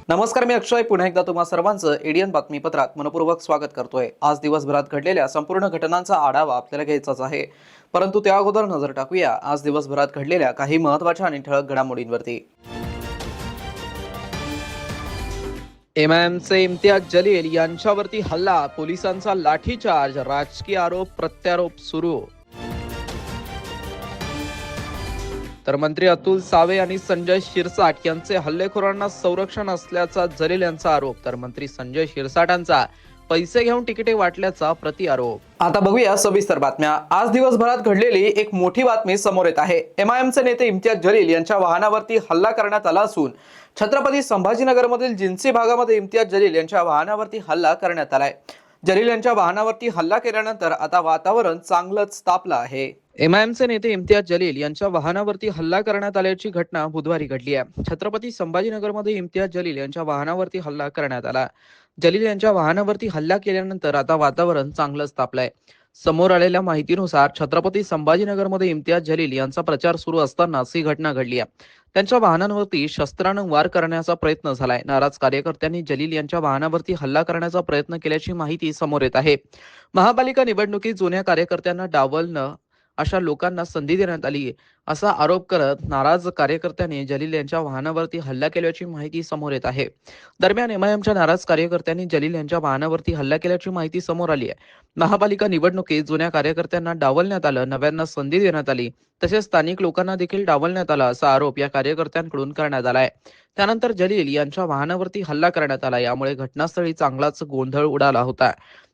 नमस्कार, मी अक्षय पुन्हा एकदा तुम्हा सर्वांचं एडीएन बातमीपत्रात मनपूर्वक स्वागत करतोय। आज दिवसभरात घडलेल्या संपूर्ण घटनांचा आढावा आपल्याला घ्यायचाच आहे, परंतु त्या अगोदर नजर टाकूया आज दिवसभरात घडलेल्या काही महत्त्वाच्या आणि ठळक घडामोडींवरती। एमआयएमचे इम्तियाज जलील यांच्यावरती हल्ला, पोलिसांचा लाठीचार्ज, राजकीय आरोप प्रत्यारोप सुरू। तर मंत्री अतुल सावे आणि संजय शिरसाट यांचे हल्लेखोरांना संरक्षण असल्याचा जलील यांचा आरोप। तर मंत्री संजय शिरसाटांचा पैसे घेऊन तिकिटे वाटल्याचा प्रतिआरोप। आता बघूया सविस्तर बातम्या। आज दिवसभरात घडलेली एक मोठी बातमी समोर येत आहे। एमआयएमचे नेते इम्तियाज जलील यांच्या वाहनावरती हल्ला करण्यात आला असून छत्रपती संभाजीनगरमधील जिन्सी भागामध्ये इम्तियाज जलील यांच्या वाहनावरती हल्ला करण्यात आलाय। जलील यांच्या वाहनावरती हल्ला केल्यानंतर आता वातावरण चांगलंच तापलं आहे। एमआयएमचे नेते इम्तियाज जलील यांच्या वाहनावरती हल्ला करण्यात आल्याची घटना बुधवारी घडली आहे। छत्रपती संभाजीनगरमध्ये इम्तियाज जलील यांच्या वाहनावरती हल्ला करण्यात आला। जलील यांच्या वाहनावरती हल्ला केल्यानंतर आता वातावरण चांगलंच तापलंय। समोर आलेल्या माहितीनुसार छत्रपती संभाजीनगरमध्ये इम्तियाज जलील यांचा प्रचार सुरू असतानाच ही घटना घडली आहे। त्यांच्या वाहनांवरती शस्त्रानं वार करण्याचा प्रयत्न झालाय। नाराज कार्यकर्त्यांनी जलील यांच्या वाहनावरती हल्ला करण्याचा प्रयत्न केल्याची माहिती समोर येत आहे। महापालिका निवडणुकीत जुन्या कार्यकर्त्यांना डावलणं अशा लोकांना संधी देण्यात आली असा आरोप करत नाराज कार्यकर्त्यांनी जलील यांच्या वाहनावरती हल्ला केल्याची माहिती समोर येत आहे। दरम्यान एमआयएमच्या नाराज कार्यकर्त्यांनी जलील यांच्या वाहनावरती हल्ला केल्याची माहिती समोर आली आहे। महापालिका निवडणुकीत जुन्या कार्यकर्त्यांना डावलण्यात आलं, नव्यांना संधी देण्यात आली, तसेच स्थानिक लोकांना देखील डावलण्यात आला असा आरोप या कार्यकर्त्यांकडून करण्यात आलाय। त्यानंतर जलील यांच्या वाहनावरती हल्ला करण्यात आला, यामुळे घटनास्थळी चांगलाच गोंधळ उडाला होता।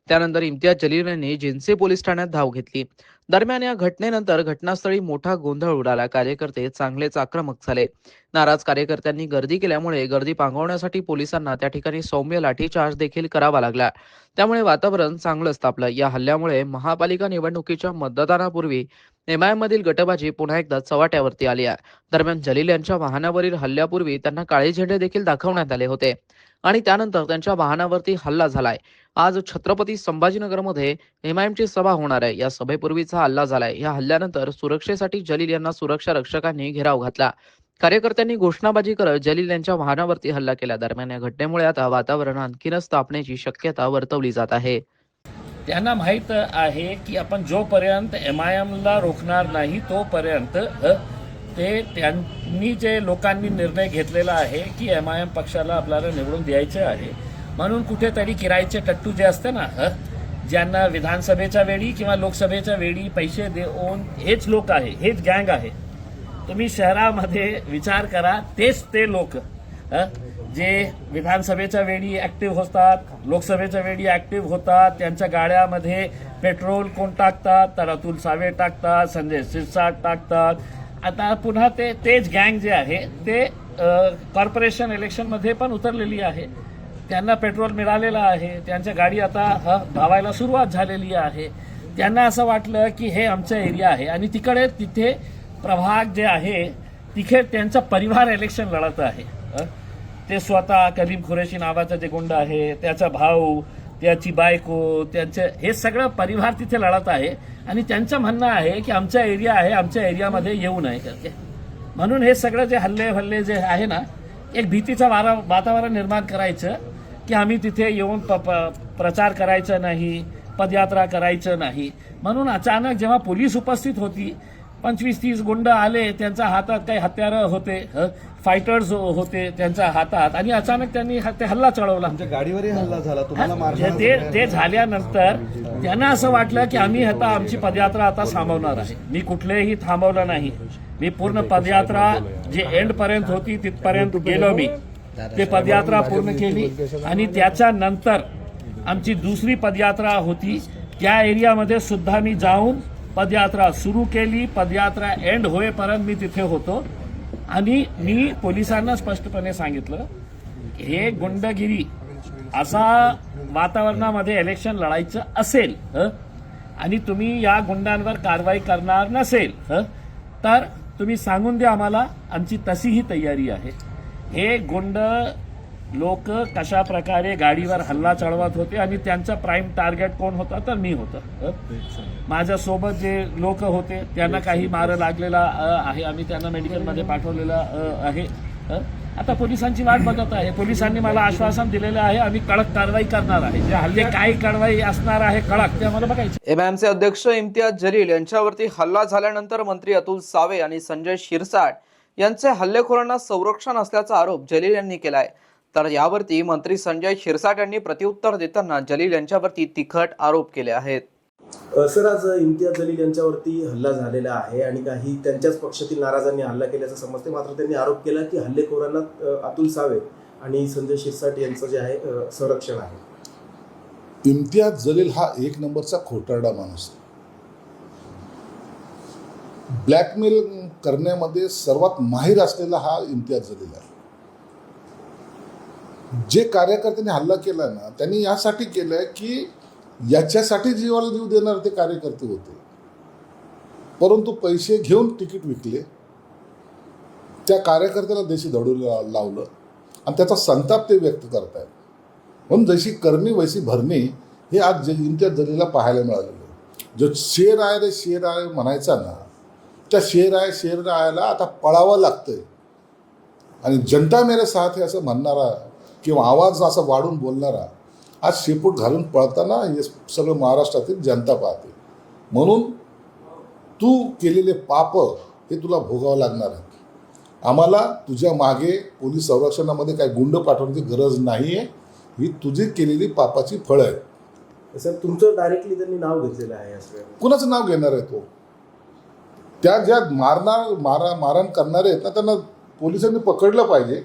त्यानंतर इम्तियाज जलील यांनी जिन्सी पोलीस ठाण्यात धाव घेतली। दरम्यान या घटनेनंतर घटनास्थळी मोठा गोंधळ उडाला। कार्यकर्ते चांगलेच आक्रमक झाले। नाराज कार्यकर्त्यांनी गर्दी केल्यामुळे गर्दी पांगवण्यासाठी पोलिसांना त्या ठिकाणी सौम्य लाठीचार्ज देखील करावा लागला। त्यामुळे वातावरण चांगलंच तापलं। या हल्ल्यामुळे महापालिका निवडणुकीच्या मतदानापूर्वी एमआयएम मधील गटबाजी पुन्हा एकदा चव्हाट्यावरती आली आहे। दरम्यान जलील यांच्या वाहनावरील हल्ल्यापूर्वी त्यांना काळे झेंडे देखील दाखवण्यात आले होते आणि त्यानंतर त्यांच्या वाहनावरती हल्ला झालाय। आज छत्रपती संभाजीनगरमध्ये एमआयएमची सभा होणार आहे। या सभेपूर्वीचा हल्ला झालाय। या हल्ल्यानंतर सुरक्षेसाठी जलील यांना सुरक्षा रक्षकांनी घेराव घातला। कार्यकर्त्यांनी घोषणाबाजी करत जलील यांच्या वाहनावरती हल्ला केला। दरम्यान या घटनेमुळे आता वातावरण आणखीनच तापण्याची शक्यता वर्तवली जात आहे। त्यांना माहीत आहे की आपण जोपर्यंत एमआयएमला रोखणार नाही तोपर्यंत त्यांनी जे लोकांनी निर्णय घेतलेला आहे की एमआयएम पक्षाला आपल्याला निवडून द्यायचे आहे, म्हणून कुठेतरी किरायचे टट्टू जे असते ना, ज्यांना विधानसभेच्या वेळी किंवा लोकसभेच्या वेळी पैसे देऊन हेच लोक आहे, हेच गँग आहे। तुम्ही शहरामध्ये विचार करा, तेच ते लोक जे विधानसभेच्या वेळी ऍक्टिव्ह होतात, लोकसभेच्या वेळी ऍक्टिव्ह होतात, त्यांच्या गाड्यामध्ये पेट्रोल कोण टाकतात, तर अतुल सावे टाकतात, संजय शिरसाट टाकतात। आता पुन्हा तेच गँग जे आहे ते कॉर्पोरेशन इलेक्शनमध्ये पण उतरलेली आहे। त्यांना पेट्रोल मिळालेलं आहे, त्यांच्या गाडी आता धावायला सुरुवात झालेली आहे। त्यांना असं वाटलं की हे आमचा एरिया आहे आणि तिथे प्रभाग जे आहे तिथे त्यांचा परिवार इलेक्शन लढत आहे। ते स्वतः कलीम कुरेशी नावाचा जे गुंड आहे, त्याचा भाऊ, त्याची बायको, त्यांचे हे सगळं परिवार तिथे लढत आहे आणि त्यांचं म्हणणं आहे की आमचा एरिया आहे, आमच्या एरियामध्ये येऊ नये करके। म्हणून हे सगळं जे हल्ले जे आहे ना, एक भीतीचं वातावरण निर्माण करायचं की आम्ही तिथे येऊन प्रचार करायचं नाही, पदयात्रा करायचं नाही। म्हणून अचानक जेव्हा पोलीस उपस्थित होती, 25-30 गुंड आले, त्यांच्या हातात काही हत्यारं होते, फायटर्स होते त्यांच्या हातात, आणि अचानक त्यांनी ते हल्ला चढवला। आमच्या गाडीवरही हल्ला झाला, तुम्हाला मारलं। ते झाल्यानंतर त्यांना असं वाटलं की आम्ही आता आमची पदयात्रा आता थांबवणार आहे। मी कुठलेही थांबवलं नाही, मी पूर्ण पदयात्रा जे एंड पर्यंत होती तिथपर्यंत गेलो। मी ते पदयात्रा पूर्ण केली आणि त्याच्यानंतर आमची दुसरी पदयात्रा होती, त्या एरियामध्ये सुद्धा मी जाऊन पदयात्रा सुरू केली। पदयात्रा एंड होईपर्यंत मी तिथे होतो आणि मी पोलिसांना स्पष्टपणे सांगितलं, हे गुंडगिरी असा वातावरणामध्ये इलेक्शन लढायचं असेल आणि तुम्ही या गुंडांवर कारवाई करणार नसेल तर तुम्ही सांगून द्या आम्हाला, आमची तशीही तयारी आहे. हे गुंड लोक कशा प्रकारे गाडीवर हल्ला चढवत होते आणि त्यांचा प्राईम टार्गेट कोण होता तर मी होतं. माझ्यासोबत जे लोक होते त्यांना काही मार लागलेला आहे. आम्ही त्यांना मेडिकलमध्ये पाठवलेला आहे. आता पोलिसांची वाट बघत आहे. पोलिसांनी मला आश्वासन दिलेलं आहे, आम्ही कडक कारवाई करणार आहे. जे हल्ले काय कारवाई असणार आहे कडक ते आम्हाला बघायचं. एमआयएमचे अध्यक्ष इम्तियाज जलील यांच्यावरती हल्ला झाल्यानंतर मंत्री अतुल सावे आणि संजय शिरसाट यांचे हल्लेखोरांना संरक्षण असल्याचा आरोप जलील यांनी केलाय. तर यावरती मंत्री संजय शिरसाट यांनी प्रत्युत्तर देताना जलील यांच्यावरती तिखट आरोप केले आहेत. सर, आज इम्तियाज जलील यांच्यावरती हल्ला झालेला आहे आणि काही त्यांच्याच पक्षातील नाराजांनी हल्ला केल्याचं समजते. मात्र त्यांनी आरोप केला की हल्लेखोरांना अतुल सावे आणि संजय शिरसाट यांचं जे आहे संरक्षण आहे. इम्तियाज जलील हा एक नंबरचा खोटारडा माणूस आहे. ब्लॅकमेल करण्यामध्ये सर्वात माहिर असलेला हा इम्तियाज जलील आहे. जे कार्यकर्त्यांनी हल्ला केला ना, त्यांनी यासाठी केलंय की याच्यासाठी जीवाला जीव देणार ते कार्यकर्ते होते, परंतु पैसे घेऊन तिकीट विकले, त्या कार्यकर्त्याला देशी धडू लावलं आणि त्याचा संताप ते व्यक्त करतायत. म्हणून जशी करणी वैसी भरणी हे आज इम्तियाज जलीलला पाहायला मिळालेलं. जो शेर आहे रे शेर आहे म्हणायचा ना, त्या शेर आहे आता पळावं लागतंय. आणि जनता मेरे साथ है असं म्हणणारा किंवा आवाज असा वाढून बोलणारा आज शेपूट घालून पळताना हे सगळं महाराष्ट्रातील जनता पाहते. म्हणून तू केलेले पाप हे तुला भोगावं लागणार आहे. आम्हाला तुझ्या मागे पोलीस संरक्षणामध्ये काही गुंड पाठवण्याची गरज नाही आहे. ही तुझी केलेली पापाची फळं आहे. सर, तुमचं डायरेक्टली त्यांनी नाव घेतलेलं आहे. असं कुणाचं नाव घेणार आहे तो? त्या ज्या मारहाण करणारे आहेत ना, त्यांना पोलिसांनी पकडलं पाहिजे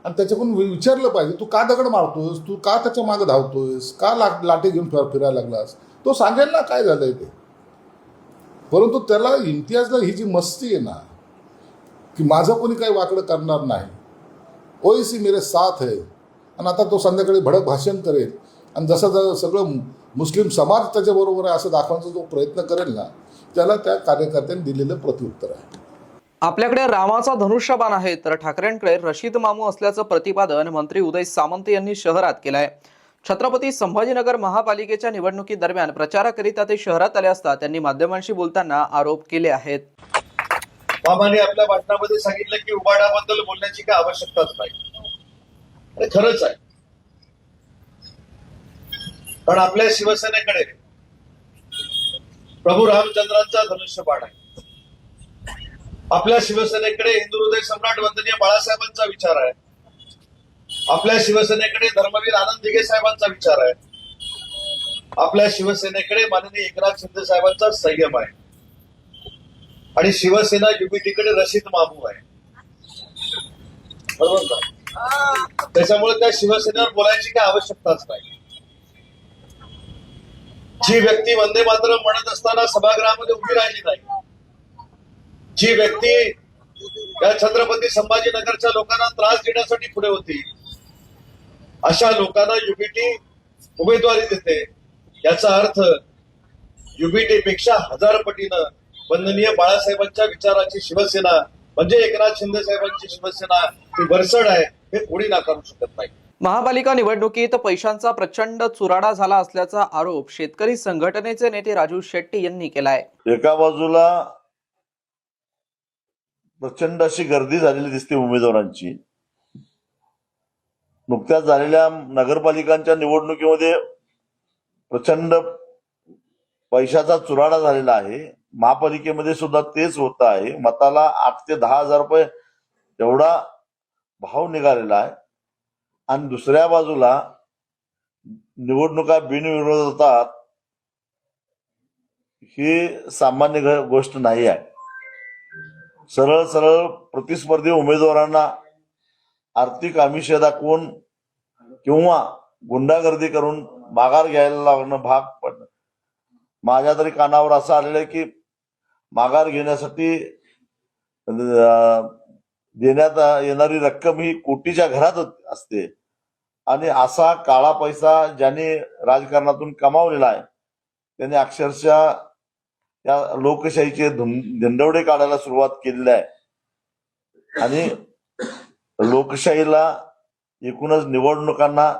आणि त्याच्याकडून विचारलं पाहिजे, तू का दगड मारतोयस, तू का त्याच्या मागे धावतोयस, का लाठी घेऊन फिरायला लागलास. तो सांगेल ना काय झालंय ते. परंतु त्याला इम्तियाजला ही जी मस्ती आहे ना की माझं कोणी काही वाकडं करणार नाही, ओएसी मेरे साथ है, आणि आता तो संध्याकाळी भडक भाषण करेल आणि जसं सगळं मुस्लिम समाज त्याच्याबरोबर आहे असं दाखवण्याचा जो प्रयत्न करेल ना, त्याला त्या कार्यकर्त्यांनी दिलेलं प्रत्युत्तर आहे. आपल्याकडे रामाचा धनुष्यबाण आहे तर ठाकरेंकडे रशीद मामू असल्याचं प्रतिपादन मंत्री उदय सामंत यांनी शहरात केलंय. छत्रपती संभाजीनगर महापालिकेच्या निवडणुकीदरम्यान प्रचाराकरिता ते शहरात आले असता त्यांनी माध्यमांशी बोलताना आरोप केले आहेत. मामाने आपल्या भाषणामध्ये सांगितलं की उबाडाबद्दल बोलण्याची काय आवश्यकताच नाही. आणि खरंच आहे, कारण आपल्या शिवसेनेकडे प्रभू रामचंद्रांचा धनुष्यबाण आहे. आपल्या शिवसेनेकडे हिंदू हृदय सम्राट वंदनीय बाळासाहेबांचा विचार आहे. आपल्या शिवसेनेकडे धर्मवीर आनंद दिघे साहेबांचा विचार आहे. आपल्या शिवसेनेकडे माननीय एकनाथ शिंदे साहेबांचा संयम आहे. आणि शिवसेना युपीटीकडे रशीद मामू आहे. बरोबर का? त्याच्यामुळे त्या शिवसेनेवर बोलायची काय आवश्यकताच नाही. जी व्यक्ती वंदे मातरम म्हणत असताना सभागृहामध्ये उभी राहिली नाही, जी व्यक्ती या छत्रपती संभाजीनगरच्या लोकांना त्रास देण्यासाठी पुढे होती, अशा लोकांना युपीटी उमेदवारी देते. याचा अर्थ युपीटी पेक्षा 1000 पटीनं वंदनीय बाळासाहेबांच्या विचाराची शिवसेना म्हणजे एकनाथ शिंदे साहेबांची शिवसेना ही वरचढ आहे, हे कोणी नाकारू शकत नाही. महापालिका निवडणुकीत पैशांचा प्रचंड चुराडा झाला असल्याचा आरोप शेतकरी संघटनेचे नेते राजू शेट्टी यांनी केलाय. एका बाजूला प्रचंड अशी गर्दी झालेली दिसते उमेदवारांची. नुकत्याच झालेल्या नगरपालिकांच्या निवडणुकीमध्ये प्रचंड पैशाचा चुराडा झालेला आहे. महापालिकेमध्ये सुद्धा तेच होत आहे. मताला 8 ते 10 हजार रुपये एवढा भाव निघालेला आहे. आणि दुसऱ्या बाजूला निवडणुका बिनविरोध होतात, ही सामान्य गोष्ट नाही आहे. सरळ सरळ प्रतिस्पर्धी उमेदवारांना आर्थिक आमिष दाखवून किंवा गुंडागर्दी करून माघार घ्यायला लागणं भाग पडणं. माझ्या तरी कानावर असं आलेलं आहे की माघार घेण्यासाठी देण्यात येणारी रक्कम ही कोटीच्या घरात असते. आणि असा काळा पैसा ज्यांनी राजकारणातून कमावलेला आहे त्यांनी अक्षरशः या लोकशाहीचे झेंडवडे काढायला सुरुवात केलेली आहे आणि लोकशाहीला एकूणच निवडणुकांना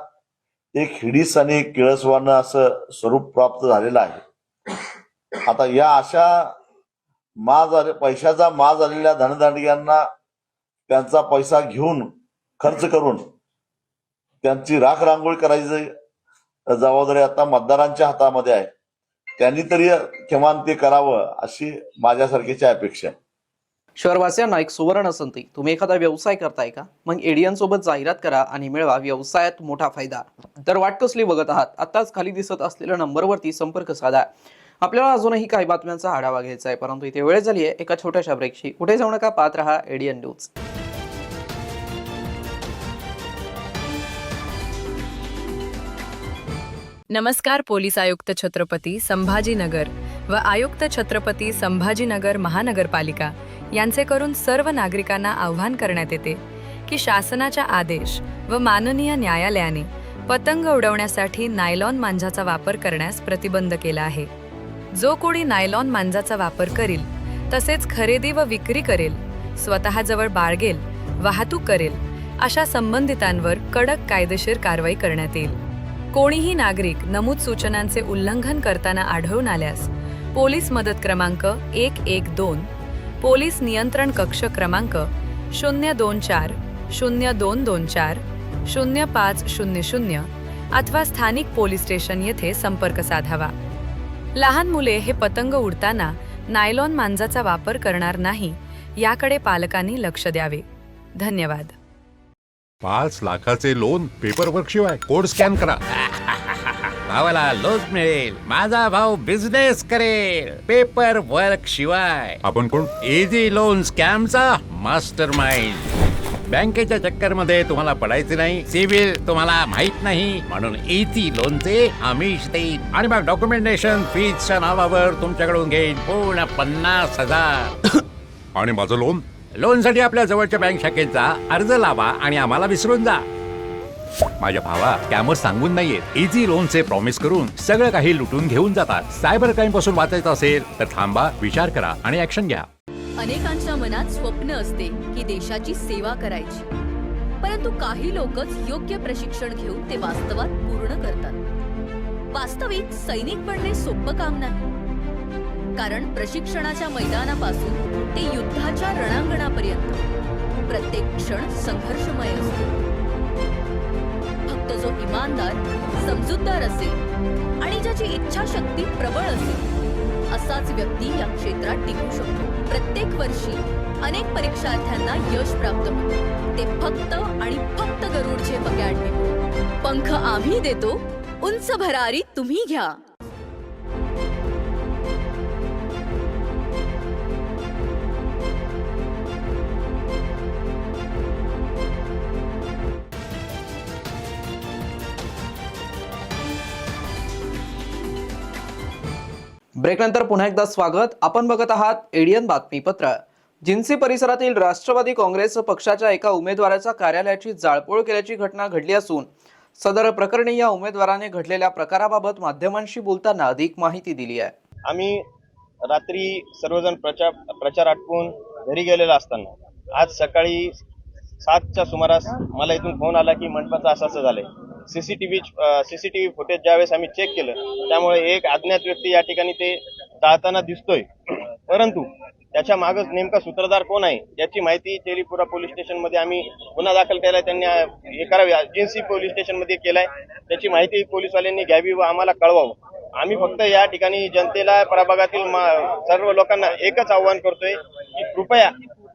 एक हिडीस आणि किळसवानं असं स्वरूप प्राप्त झालेलं आहे. आता या अशा पैशाचा माज झालेल्या धनदांडग्यांना त्यांचा पैसा घेऊन खर्च करून त्यांची राख रांगोळी करायची जबाबदारी आता मतदारांच्या हातामध्ये आहे. त्यांनी तरी किमान ते करावं अशी माझ्यासारखीची अपेक्षा आहे. शहरवासियांना एक सुवर्ण संधी. तुम्ही एखादा व्यवसाय करताय का? मग एडियन सोबत जाहिरात करा आणि मिळवा व्यवसायात मोठा फायदा. तर वाट कसली बघत आहात? आताच खाली दिसत असलेल्या नंबरवरती संपर्क साधा. आपल्याला अजूनही काही बातम्यांचा आढावा घ्यायचा आहे, परंतु इथे वेळ झाली आहे एका छोट्याशा ब्रेकची. कुठे जाऊ नका, पाहत रहा एडियन न्यूज. नमस्कार. पोलीस आयुक्त छत्रपती संभाजीनगर व आयुक्त छत्रपती संभाजीनगर महानगरपालिका यांचे करून सर्व नागरिकांना आवाहन करण्यात येते की शासनाच्या आदेश व माननीय न्यायालयाने पतंग उडवण्यासाठी नायलॉन मांजाचा वापर करण्यास प्रतिबंध केला आहे. जो कोणी नायलॉन मांजाचा वापर करील, तसेच खरेदी व विक्री करेल, स्वतःजवळ बाळगेल, वाहतूक करेल, अशा संबंधितांवर कडक कायदेशीर कारवाई करण्यात येईल. कोणीही नागरिक नमूद सूचनांचे उल्लंघन करताना आढळून आल्यास पोलीस मदत क्रमांक 112, पोलीस नियंत्रण कक्ष क्रमांक 024 0224 0500 अथवा स्थानिक पोलीस स्टेशन येथे संपर्क साधावा. लहान मुले हे पतंग उडताना नायलॉन मांजाचा वापर करणार नाही याकडे पालकांनी लक्ष द्यावे. धन्यवाद. 5 लाखाचे लोन पेपरवर्क शिवाय. कोड स्कॅन करा. भावाला लोन मिळेल. माझा भाऊ बिझनेस करेल पेपर वर्क शिवाय. आपण कोण? इझी लोन स्कॅमचा मास्टरमाइंड. बँकेच्या चक्कर मध्ये तुम्हाला पडायचे नाही. सिबिल तुम्हाला माहित नाही, म्हणून इझी लोनचे आमिष देईन आणि मग डॉक्युमेंटेशन फीजच्या नावावर तुमच्याकडून घेईन पूर्ण 50,000. आणि माझं लोन? लोनसाठी आपल्या जवळच्या बँक शाखेचा अर्ज लावा आणि आम्हाला विसरून जा. माझ्या भावा, स्कॅमर्स सांगून नाहीयेत. इझी लोनचे प्रॉमिस करून सगळं काही लुटून घेऊन जातात. सायबर क्राईम पासून वाचायचं असेल तर थांबा, विचार करा आणि ऍक्शन घ्या. अनेकांच्या मनात स्वप्न असते की देशाची सेवा करायची, परंतु काही लोकच योग्य प्रशिक्षण घेऊन ते वास्तवात पूर्ण करतात. वास्तविक सैनिक बनणे सोपं काम नाही, कारण प्रशिक्षणाच्या मैदानापासून ते युद्धाच्या रणांगणापर्यंत प्रत्येक क्षण संघर्षमय असतो. फक्त जो इमानदार, समजूतदार असेल आणि ज्याची इच्छाशक्ती प्रबळ असेल, असाच व्यक्ती या क्षेत्रात टिकू शकतो. प्रत्येक वर्षी अनेक परीक्षार्थ्यांना यश प्राप्त होते, ते फक्त आणि फक्त गरुडचे पगार. पंख आम्ही देतो, उंच भरारी तुम्ही घ्या. ब्रेकनंतर पुन्हा एकदा स्वागत. आपण बघत आहात एडियन बातमीपत्र. जिन्सी परिसरातील राष्ट्रवादी काँग्रेस पक्षाच्या एका उमेदवाराच्या कार्यालयाची जाळपोळ केल्याची घटना घडली असून सदर प्रकरणी या उमेदवाराने घडलेल्या प्रकाराबाबत माध्यमांशी बोलताना अधिक माहिती दिली आहे. आम्ही रात्री सर्वजण प्रचार आटपून घरी गेलेला असताना आज सकाळी 7च्या सुमारास मला इथून फोन आला की मंडपाचं असं झालंय. सीसीटीव्ही फुटेज ज्यावेळेस आम्ही चेक केलं, त्यामुळे एक अज्ञात व्यक्ती या ठिकाणी ते जाळताना दिसतोय, परंतु त्याच्या मागच नेमका सूत्रधार कोण आहे याची माहिती तेलीपुरा पोलीस स्टेशन मध्ये आम्ही गुन्हा दाखल केलाय. त्यांनी हे करावे, जिन्सी पोलीस स्टेशन मध्ये केलाय. त्याची माहिती पोलीसवाल्यांनी घ्यावी व आम्हाला कळवावं. आम्ही फक्त या ठिकाणी जनतेला, प्रभागातील सर्व लोकांना एकच आव्हान करतोय की कृपया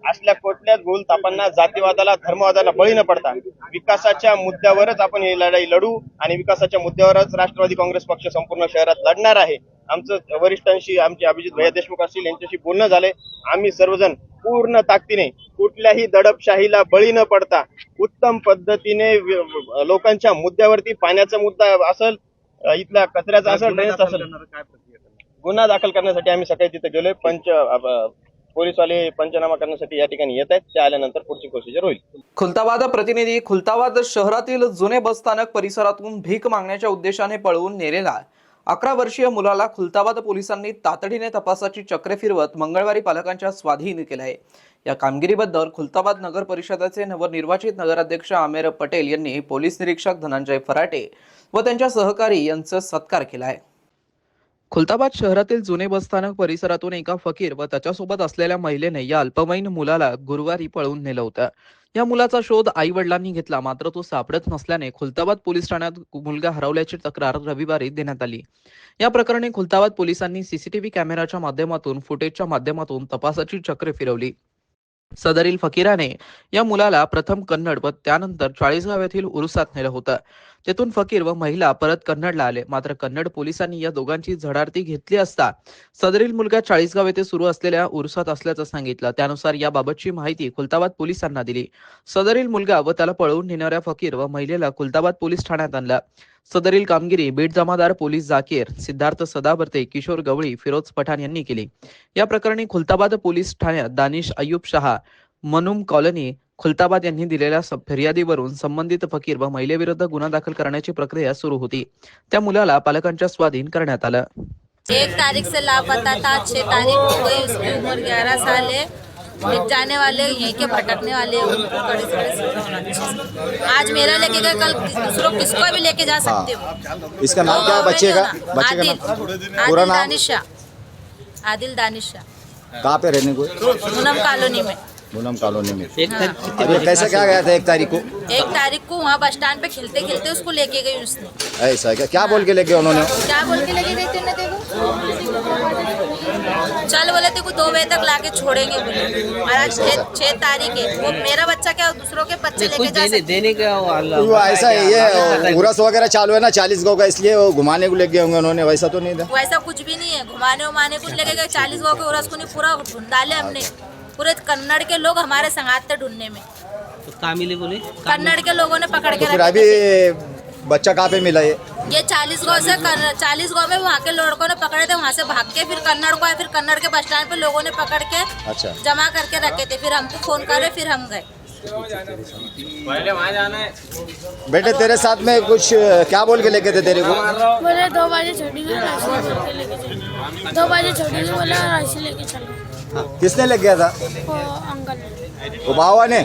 असल्या कुठल्याच भूलथापांना, जातीवादाला, धर्मवादाला बळी न पडता विकासाच्या मुद्द्यावरच आपण ही लढाई लढू आणि विकासाच्या मुद्द्यावरच राष्ट्रवादी काँग्रेस पक्ष संपूर्ण शहरात लढणार आहे. आमचं वरिष्ठांशी, आमचे अभिजित भैया देशमुख असतील यांच्याशी बोलणं झालंय. आम्ही सर्वजण पूर्ण ताकदीने कुठल्याही दडपशाहीला बळी न पडता उत्तम पद्धतीने लोकांच्या मुद्द्यावरती, पाण्याचा मुद्दा असेल, इथल्या कचऱ्याचा असेल, ड्रेनेजचा असेल, गुन्हा दाखल करण्यासाठी आम्ही सकाळी तिथे गेलोय. पोलीसवाले पंचनामा करण्यासाठी या ठिकाणी येत आहेत. ते आल्यानंतर पुढची प्रोसिजर होईल. खुलताबाद प्रतिनिधी. खुलताबाद शहरातील जुने बसस्थानक परिसरातून भीक मागण्याच्या उद्देशाने पळवून नेलेला 11 वर्षीय मुलाला खुलताबाद पोलिसांनी तातडीने तपासाची चक्रे फिरवत मंगळवारी पालकांच्या स्वाधीन केलं आहे. या कामगिरीबद्दल खुलताबाद नगर परिषदेचे नवनिर्वाचित नगराध्यक्ष आमेर पटेल यांनी पोलीस निरीक्षक धनंजय फराटे व त्यांच्या सहकारी यांचा सत्कार केला आहे. खुलताबाद शहरातील जुने बसस्थानक परिसरातून एका फकीर व त्याच्यासोबत असलेल्या महिलेने या अल्पवयीन मुलाला गुरुवारी पळवून नेलं होतं. या मुलाचा शोध आई वडिलांनी घेतला, मात्र तो सापडत नसल्याने खुलताबाद पोलीस ठाण्यात मुलगा हरवल्याची तक्रार रविवारी देण्यात आली. या प्रकरणी खुलताबाद पोलिसांनी सीसीटीव्ही कॅमेराच्या माध्यमातून फुटेजच्या माध्यमातून तपासाची चक्रे फिरवली. सदरील फकीराने या मुलाला प्रथम कन्नड व त्यानंतर चाळीसगाव येथील उरुसात नेलं होतं. तेथून फकीर व महिला परत कन्नडला आले, मात्र कन्नड पोलिसांनी या दोघांची झडारती घेतली असता सदरील मुलगा चाळीसगाव येथे सुरू असलेल्या उरुसात असल्याचं सांगितलं. त्यानुसार याबाबतची माहिती खुलताबाद पोलिसांना दिली. सदरील मुलगा व त्याला पळवून नेणाऱ्या फकीर व महिलेला खुलताबाद पोलीस ठाण्यात आणलं. सदरील कामगिरी बीड जमादार पोलीस जाकीर, सिद्धार्थ सदावर्ते, किशोर गवळी, फिरोज पठाण यांनी केली. या प्रकरणी खुलताबाद पोलीस ठाण्यात दानिश अय्यूब शहा, मनुम कॉलनी, खुलताबाद यांनी दिलेल्या फिर्यादीवरून संबंधित फकीर व महिलेविरुद्ध गुन्हा दाखल करण्याची प्रक्रिया सुरू होती. त्या मुलाला पालकांच्या स्वाधीन करण्यात आलं. 1 तारीख से लापता था, 6 तारीख हो गई, उसकी उम्र 11 साल है. एक जाने वाले यहीं के भटकने वाले उनको कड़े से सीधा होना चाहिए. आज मेरा लेके गए, कल दूसरों किसको भी लेके जा सकते हो. इसका नाम क्या है बच्चे का? बच्चे का नाम पूरा नाम? आदिल दानिशा. कहाँ पे रहने को? पूनम कॉलोनी में. पूनम कॉलोनी में. अभी कैसे क्या गया था 1 तारीख को? 1 तारीख को वहाँ बस स्टैंड पे खेलते खेलते उसको लेके गई उसने. ऐसा क्या क्या बोल के लेके उन्होंने? क्या बोल के लेके गई थी ना देखो, चल बोले तेरे को 2 बजे तक लाके छोड़ेंगे बोले. और आज 6 तारीख है. वो मेरा बच्चा क्या दूसरों के बच्चे लेके जा सकते. वो ऐसा है, ये उरस वगैरह चालू है ना 40 गाँव का, इसलिए वो घुमाने को लेके होंगे उन्होंने. वैसा तो नहीं था. वैसा कुछ भी नहीं है. घुमाने उमाने को लेके गए 40 गाँव के उरस को नहीं, पूरा ढूंढ डाले हमने. पूरे कन्नड़ के लोग हमारे संगात थे ढूंढने में. तो कहाँ मिले बोले? कन्नड़ के लोगों ने पकड़ के फिर रखे. अभी बच्चा कहाँ पे मिला ये 40 गाँव से 40 गाँव में वहाँ के लड़कों ने पकड़े थे. वहाँ से भाग के फिर कन्नड़ को आए. फिर कन्नड़ के बस स्टैंड पे लोगों ने पकड़ के अच्छा जमा करके रखे थे. फिर हमको फोन करे, फिर हम गए. पहले वहाँ जाना है. बेटे तेरे साथ में कुछ क्या बोल के लेके थे तेरे को? बोले 2 बजे छोड़ेंगे, राशि बोल के लेके चले. 2 बजे छोड़ेंगे बोले, राशि लेके चलो. किसने लग गया था? वो अंकल ने. वो बाबा ने?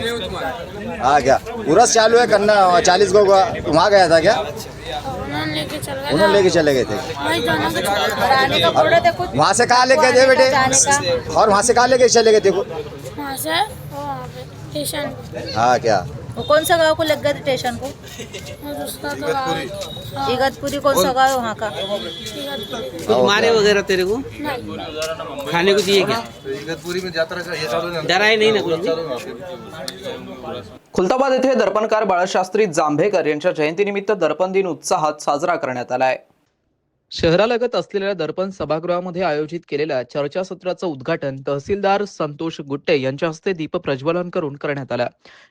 हाँ क्या उरस चालू है कन्ना 40 गाँव का, वहाँ गया था क्या? उन्होंने लेके चल गए. उन्होंने लेके चले गए थे. भाई दोनों को और आने का बोले थे कुछ. वहाँ से कहाँ लेके गए बेटे? जाने का. और वहाँ से कहाँ लेके चले गए थे? वहाँ से वो वहाँ पे स्टेशन पे. हाँ क्या वो कौन सा गाँव को लग गए थे स्टेशन को? और उसका तो गाँव इगतपुरी कौन सा गाँव है वहाँ का? कुछ मारे वगैरह तेरे को? नहीं. खाने को दिए क्या? डराए नहीं ना कुछ? खुलताबाद येथे दर्पणकार बाळशास्त्री जांभेकर यांच्या जयंतीनिमित्त दर्पण दिन उत्साहात साजरा करण्यात आला आहे. शहरालगत असलेल्या दर्पण सभागृहामध्ये आयोजित केलेल्या चर्चासत्राचं उद्घाटन तहसीलदार संतोष गुट्टे यांच्या हस्ते दीप प्रज्वलन करून करण्यात आलं.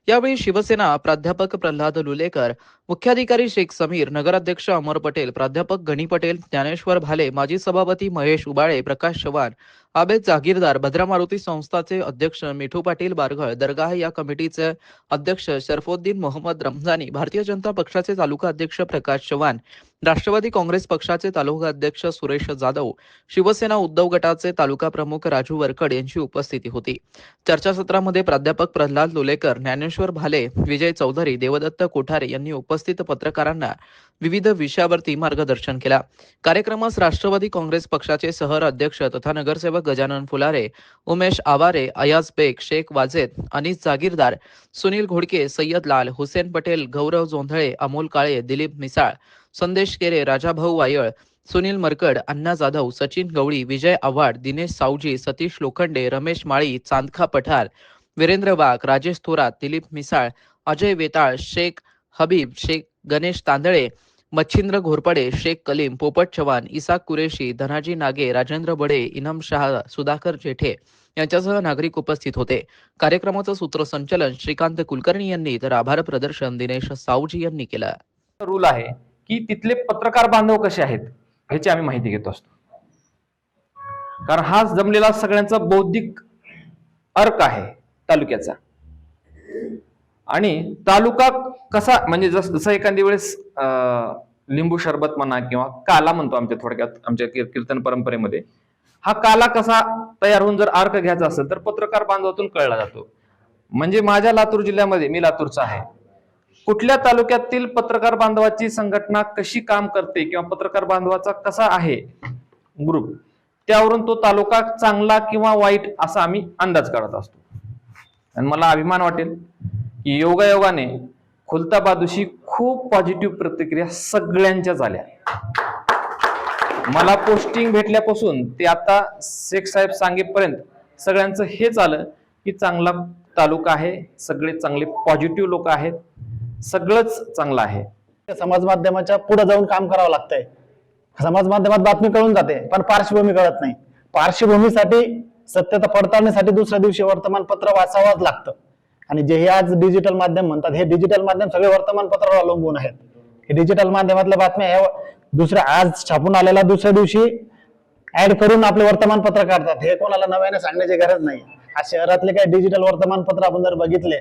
यावेळी शिवसेना प्राध्यापक प्रल्हाद लुलेकर, मुख्याधिकारी शेख समीर, नगराध्यक्ष अमर पटेल, प्राध्यापक गणी पटेल, ज्ञानेश्वर भाले, माजी सभापती महेश उबाळे, प्रकाश चव्हाण, आबेद जागीरदार, भद्रा मारुती संस्थाचे अध्यक्ष मिठू पाटील बारघळ, दरगाह या कमिटीचे अध्यक्ष शरफुद्दीन मोहम्मद रमजानी, भारतीय जनता पक्षाचे तालुका अध्यक्ष प्रकाश चव्हाण, राष्ट्रवादी काँग्रेस पक्षाचे तालुका अध्यक्ष सुरेश जाधव, शिवसेना उद्धव गटाचे तालुका प्रमुख राजू वरकड यांची उपस्थिती होती. चर्चासत्रामध्ये प्राध्यापक प्रल्हाद लोलेकर, ज्ञानेश्वर भाले, विजय चौधरी, देवदत्त कोठारे यांनी उपस्थित पत्रकारांना विविध विषयावरती मार्गदर्शन केला. कार्यक्रमास राष्ट्रवादी काँग्रेस पक्षाचे शहर अध्यक्ष तथा नगरसेवक गजानन फुलारे, उमेश आवारे, अयाज बेग, शेख वाजेद, अनीस जागीरदार, सुनील घोडके, सय्यद लाल, हुसेन पटेल, गौरव जोंधळे, अमोल काळे, दिलीप मिसाळ, संदेश केरे, राजाभाऊ वायळ, सुनील मरकड, अण्णा जाधव, सचिन गवळी, विजय आव्हाड, दिनेश सावजी, सतीश लोखंडे, रमेश माळी, चांदखा पठार, वीरेंद्र वाघ, राजेश थोरात, दिलीप मिसाळ, अजय वेताळ, शेख हबीब, शेख गणेश तांदळे, मच्छिंद्र घोरपडे, शेख कलीम, पोपट चव्हाण, इसाक कुरेशी, धनाजी नागे, राजेंद्र बडे, इनाम शहा, सुधाकर जेठे यांच्यासह नागरिक उपस्थित होते. कार्यक्रमाचं सूत्रसंचालन श्रीकांत कुलकर्णी यांनी तर आभार प्रदर्शन दिनेश सावजी यांनी केलं. रूल आहे की तिथले पत्रकार बांधव कसे आहेत ह्याची आम्ही माहिती घेत असतो, कारण हा जमलेला सगळ्यांचा बौद्धिक अर्क आहे तालुक्याचा. आणि तालुका कसा म्हणजे जसं एखाद्या वेळेस लिंबू सरबत म्हणा किंवा काला म्हणतो आमच्या थोडक्यात आमच्या कीर्तन परंपरेमध्ये, हा काला कसा तयार होऊन जर अर्क घ्यायचा असेल तर पत्रकार बांधवातून कळला जातो. म्हणजे माझ्या लातूर जिल्ह्यामध्ये, मी लातूरचा आहे, कुठल्या तालुक्यातील पत्रकार बांधवाची संघटना कशी काम करते किंवा पत्रकार बांधवाचा कसा आहे ग्रुप, त्यावरून तो तालुका चांगला किंवा वाईट असा आम्ही अंदाज करत असतो. आणि मला अभिमान वाटेल की योगायोगाने खुलताबादशी खूप पॉझिटिव्ह प्रतिक्रिया सगळ्यांच्या झाल्या. मला पोस्टिंग भेटल्यापासून ते आता शेख साहेब सांगेपर्यंत सगळ्यांचं हेच आलं की चांगला तालुका आहे, सगळे चांगले पॉझिटिव्ह लोक आहेत, सगळंच चांगलं आहे. समाज माध्यमाच्या पुढे जाऊन काम करावं लागतंय. समाज माध्यमात बातमी कळून जाते पण पार्श्वभूमी कळत नाही. पार्श्वभूमीसाठी सत्यता पडताळण्यासाठी दुसऱ्या दिवशी वर्तमानपत्र वाचावंच लागतं. आणि जे हे आज डिजिटल माध्यम म्हणतात, हे डिजिटल माध्यम सगळे वर्तमानपत्रावर अवलंबून आहेत. हे डिजिटल माध्यमातल्या बातम्या ह्या दुसऱ्या आज छापून आलेल्या दुसऱ्या दिवशी ऍड करून आपले वर्तमानपत्र काढतात. हे कोणाला नव्याने सांगण्याची गरज नाही. आज शहरातले काही डिजिटल वर्तमानपत्र आपण जर बघितले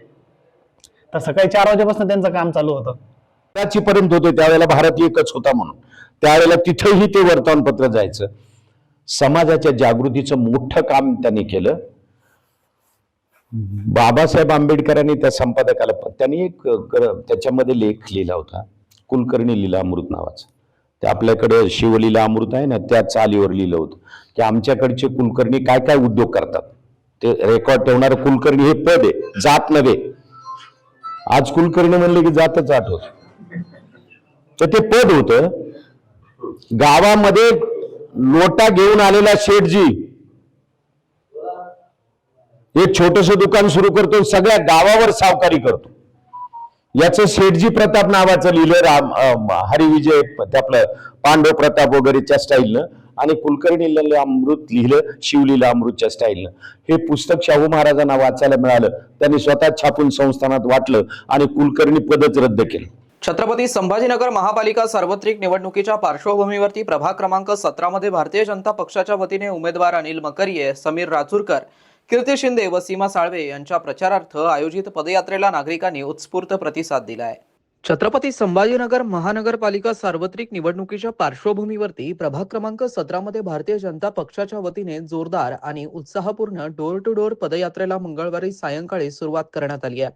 तर सकाळी 4 वाजेपासून त्यांचं काम चालू होतं. पर्यंत होते त्यावेळेला भारत एकच होता म्हणून त्यावेळेला तिथेही ते वर्तमानपत्र जायचं. समाजाच्या जागृतीचं मोठं काम त्यांनी केलं. बाबासाहेब आंबेडकरांनी त्या संपादकाला त्यांनी एक त्याच्यामध्ये लेख लिहिला होता, कुलकर्णी लीला अमृत नावाचा. ते आपल्याकडे शिवलीला अमृत आहे ना, त्या चालीवर लिहिलं होतं की आमच्याकडचे कुलकर्णी काय काय उद्योग करतात. ते रेकॉर्ड ठेवणारं कुलकर्णी हे पद आहे, जात नव्हे. आज कुलकर्णी म्हणले की जातच आठवत, तर ते पद होतं. गावामध्ये लोटा घेऊन आलेला शेठजी एक छोटस दुकान सुरू करतो, सगळ्या गावावर सावकारी करतो. याचं शेठजी प्रताप नावाचं लिहिलं हरिविजय आपलं पांडव प्रताप वगैरेच्या स्टाईलनं, आणि कुलकर्णी अमृत लिहिलं शिवलीला अमृतच्या स्टाईलनं. हे पुस्तक शाहू महाराजांना वाचायला मिळालं, त्यांनी स्वतः छापून संस्थानात वाटलं आणि कुलकर्णी पदच रद्द केलं. छत्रपती संभाजीनगर महापालिका सार्वत्रिक निवडणुकीच्या पार्श्वभूमीवरती प्रभाग क्रमांक 17 मध्ये भारतीय जनता पक्षाच्या वतीने उमेदवार अनिल मकरिये, समीर राजूरकर, कीर्ती शिंदे व सीमा साळवे यांच्या प्रचारार्थ आयोजित पदयात्रेला नागरिकांनी उत्स्फूर्त प्रतिसाद दिलाय. छत्रपती संभाजीनगर महानगरपालिका सार्वत्रिक निवडणुकीच्या पार्श्वभूमीवरती प्रभाग क्रमांक 17 मध्ये भारतीय जनता पक्षाच्या वतीने जोरदार आणि उत्साहपूर्ण डोर टू डोर पदयात्रेला मंगळवारी सायंकाळी सुरुवात करण्यात आली आहे.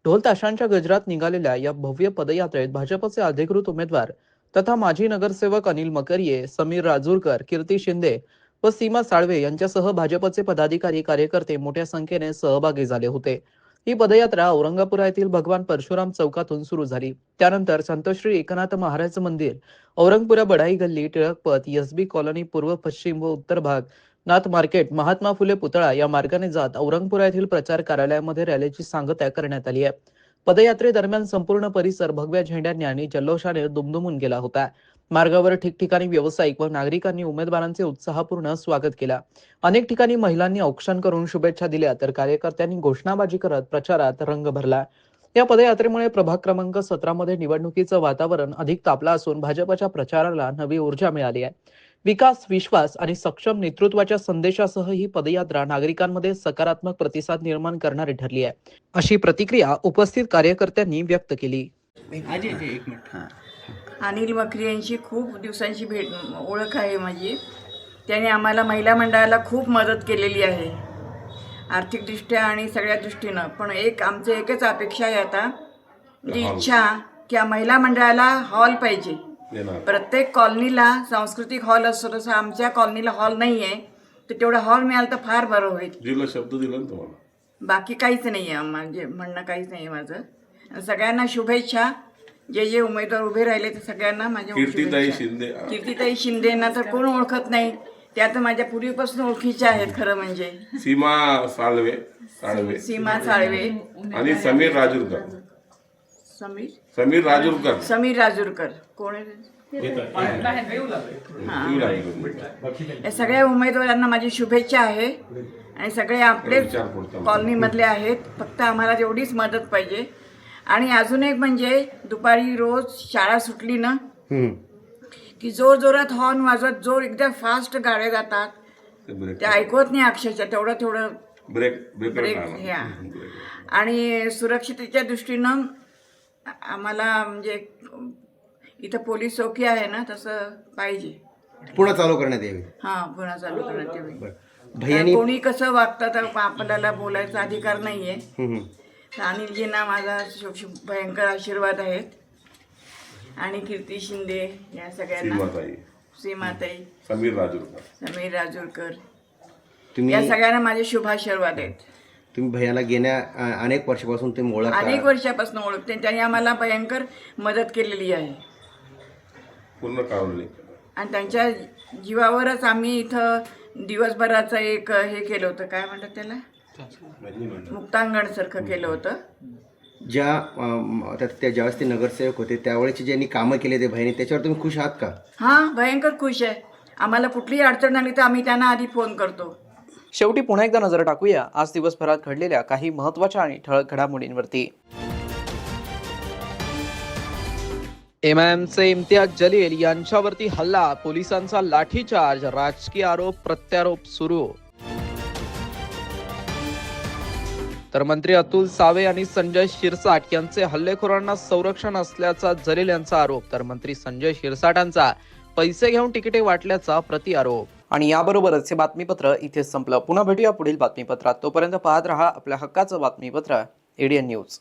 ढोल ताशांच्या गजरात निघालेल्या या भव्य पदयात्रेत भाजपचे अधिकृत उमेदवार तथा माजी नगरसेवक अनिल मकरिये, समीर राजूरकर, कीर्ती शिंदे व सीमा साळवे यांच्यासह भाजपचे पदाधिकारी कार्यकर्ते मोठ्या संख्येने सहभागी झाले होते. ही पदयात्रा औरंगापुरा येथील भगवान परशुराम चौकातून सुरू झाली. त्यानंतर संत श्री एकनाथ महाराज मंदिर, औरंगपुरा बढाई गल्ली, टिळक पथ, एसबी कॉलनी पूर्व, पश्चिम व उत्तर भाग, नाथ मार्केट, महात्मा फुले पुतळा या मार्गाने जात औरंगपुरा येथील प्रचार कार्यालयामध्ये रॅलीची सांगता करण्यात आली आहे. पदयात्रेदरम्यान संपूर्ण परिसर भगव्या झेंड्यांनी आणि जल्लोषाने दुमदुमून गेला होता. मार्गावर ठिकठिकाणी व्यावसायिक व नागरिकांनी उमेदवारांचे उत्साहपूर्ण स्वागत केला. अनेक ठिकाणी महिलांनी औक्षण करून शुभेच्छा दिल्या तर कार्यकर्त्यांनी घोषणाबाजी करत प्रचारात रंग भरला. या पदयात्रेमुळे प्रभाग क्रमांक 17 मध्ये निवडणुकीचं वातावरण अधिक तापलं असून भाजपच्या प्रचाराला नवी ऊर्जा मिळाली आहे. विकास, विश्वास आणि सक्षम नेतृत्वाच्या संदेशासह ही पदयात्रा नागरिकांमध्ये सकारात्मक प्रतिसाद निर्माण करणारी ठरली आहे, अशी प्रतिक्रिया उपस्थित कार्यकर्त्यांनी व्यक्त केली. अनिल मकरिये यांची खूप दिवसांची ओळख आहे माझी. त्याने आम्हाला महिला मंडळाला खूप मदत केलेली आहे, आर्थिकदृष्ट्या आणि सगळ्या दृष्टीनं. पण आमचं एकच अपेक्षा आहे आता, जी इच्छा की महिला मंडळाला हॉल पाहिजे. प्रत्येक कॉलनीला सांस्कृतिक हॉल असतो, तसं आमच्या कॉलनीला हॉल नाही आहे, तर तेवढा हॉल मिळाला तर फार बरं होईल. जिल्हा शब्द दिला ना तुम्हाला, बाकी काहीच नाही आहे, म्हणजे म्हणणं काहीच नाही आहे माझं. सगळ्यांना शुभेच्छा. जे जे उमेदवार उभे राहिले ते सगळ्यांना माझ्या कीर्तीताई शिंदेना तर कोण ओळखत नाही, त्या तर माझ्या पूर्वीपासून ओळखीच्या आहेत. खरं म्हणजे सीमा साळवे आणि समीर राजूरकर कोण आहे? या सगळ्या उमेदवारांना माझी शुभेच्छा आहे आणि सगळे आपले कॉलनीमधले आहेत. फक्त आम्हाला एवढीच मदत पाहिजे. आणि अजून एक म्हणजे दुपारी रोज शाळा सुटली ना की जोर जोरात हॉर्न वाजवत, जोर एकदम फास्ट गाड्या जातात, ते ऐकवत नाही अक्षरशः. तेवढं ब्रेक ह्या. आणि सुरक्षिततेच्या दृष्टीनं आम्हाला म्हणजे इथं पोलीस चौकी आहे ना तसं पाहिजे. पुन्हा चालू करण्यात यावी. हां पुन्हा चालू करण्यात यावी. भैयानी कोणी कसं वागतं तर आपल्याला बोलायचा अधिकार नाहीये. हम्म. तर अनिलजींना माझा भयंकर आशीर्वाद आहेत आणि कीर्ती शिंदे या सगळ्यांना, सीमाताई, समीर राजूरकर या सगळ्यांना माझे शुभाशीर्वाद आहेत. तुम्ही भैयाला गेल्या अनेक वर्षापासून तुम्ही ओळखता. अनेक वर्षापासून ओळखते. त्यांनी आम्हाला भयंकर मदत केलेली आहे आणि त्यांच्या जीवावरच आम्ही इथं दिवसभराचं एक हे केलं होतं, काय म्हणतात त्याला, मुक्तांगण सारखं केलं होतं. ज्यावेळेस ते नगरसेवक होते त्यावेळेची ज्यांनी कामं केले ते भैयानी, त्याच्यावर तुम्ही खुश आहात का? हां भयंकर खुश आहे. आम्हाला कुठलीही अडचण आली तर आम्ही त्यांना आधी फोन करतो. शेवटी पुन्हा एकदा नजर टाकूया आज दिवसभरात घडलेल्या काही महत्त्वाच्या आणि ठळक घडामोडींवरती. MIMचे इम्तियाज जलील यांच्यावरती हल्ला, पोलिसांचा लाठीचार्ज, राजकीय आरोप प्रत्यारोप सुरू. तर मंत्री अतुल सावे आणि संजय शिरसाट यांचे हल्लेखोरांना संरक्षण असल्याचा जलील यांचा आरोप. तर मंत्री संजय शिरसाटांचा पैसे घेऊन तिकिटे वाटल्याचा प्रतिआरोप. आणि याबरोबरच हे बातमीपत्र इथे संपलं. पुन्हा भेटूया पुढील बातमीपत्रात. तोपर्यंत पाहत रहा आपल्या हक्काचं बातमीपत्र ADN न्यूज.